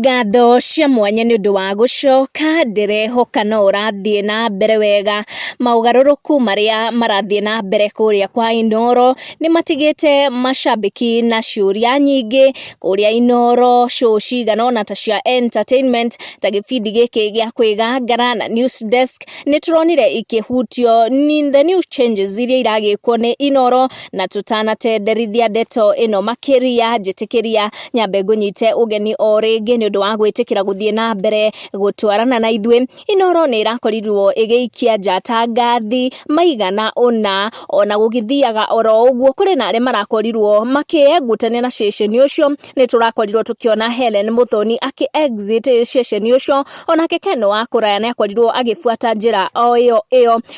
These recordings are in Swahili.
Ngatho cia mwanya ni undu wa gucoka ndirehoka no urathie na mbere wega. Maugaruruku maria marathie na mbere kuria kwa Inooro ni matigite mashabiki na ciuria nyingi kuria Inooro. Show cigana ona ta cia entertainment ta gibindi giki gia kwigangara na news desk ni turonire ikihutio ni the new changes iria iragikwo ni Inooro na tutanatenderithia ndeto ino makiria njitikiria nyambe ngunyite ugeni o ringi ni undu wa gwitikira guthie na mbere gutwarana na ithwe. Inooro ni irakorirwo igiikia njata ngathi maigana ona gugithiaga oro uguo kuri na aria marakorirwo makiegutania na station ucio. Ni turakorirwo tukiona Helen Muthoni aki exit station ucio, ona Ken wa Kuraya ni akorirwo agifuata njira o iyo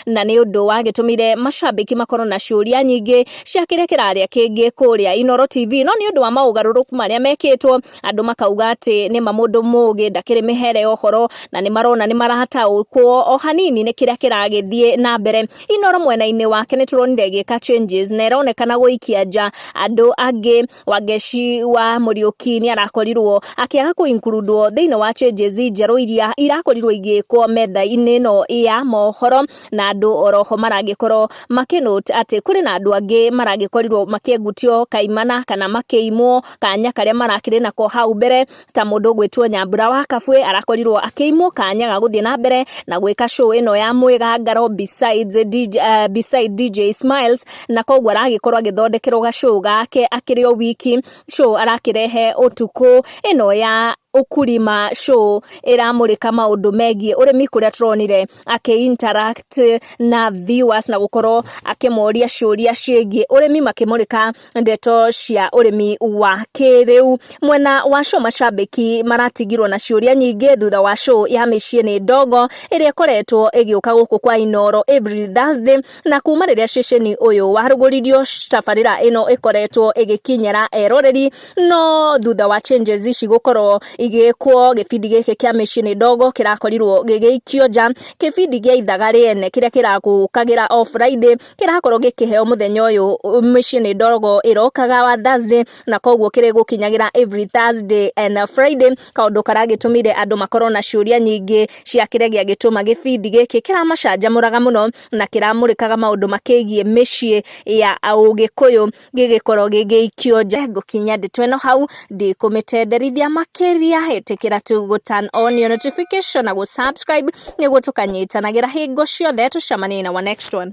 na ni undu wa gitumire mashabiki makorwo na ciuria nyingi cia kiria kiraria kingi kuria Inooro TV. No ni undu wa maugaruruku maria mekitwo, andu makauga ati ni mamundu mugi ndakiri mihere ohoro na ni marona ni marahataukwo o hanini ni kiria kiragithie na mbere. Inooro mwena-ini wake ni turonire gika changes na ironekana guikia nja andu angi. Wangeci wa Muriuki ni arakorirwo akiaga kuincludewo thiini wa changes njeru iria irakorirwo igikwo metha-ini no ya mohoro, na andu oroho maragikorwo makinote ati kuri na andu angi maragikorwo makiegutio kaimana kana makiimwo kanya karia marakire nako hau mbere. Ta mundu gwitwo Nyambura wa Kabwe arakorirwo akiimwo kanya ga guthie na mbere na gwika show ino ya mwigangaro beside DJ Smiles, na kogwo aragikorwo agithondekerwo ga show gake akiri o wiki. Show arakirehe utuku ino ya ukurima. Show iramurika maundu megie urimi kuria turonire interact na viewers na gukorwo akimoria ciuria ciegi urimi makimurika ndeto cia urimi wa kiriu. Mwena wa show mashabiki maratigirwo na ciuria nyingi thutha wa show ya Micii ni Ndogo iria koretwo igiuka guku kwa Inooro every Thursday, na kuma riria station uyu waruguririo tabarira ino ikoretwo igikinyira eroreri. No thutha wa changes ici gukorwo igikwo, gibindi giki kia Micii ni Ndogo kirakorirwo gigiikio nja. Gibindi gia ithaga riene kiria kiragukagira o Friday kirakorwo gikiheo muthenya uyu Micii ni Ndogo irokaga wa Thursday, na kogwo kiri gukinyagira every Thursday and Friday. Kaundu karagitumire andu makorwo na ciuria nyingi cia kiria giagituma gibindi giki kiramacanjamuraga muno na kiramurikaga maundu makigie Micii ya Ugikuyu gigikorwo gigiikio nja. Ngukinya ndeto ino hau ndikumitenderithia makiria, hetikira tu go turn on your notification na go subscribe niguo tukanyitanagira hingo ciothe tucemanie na next one.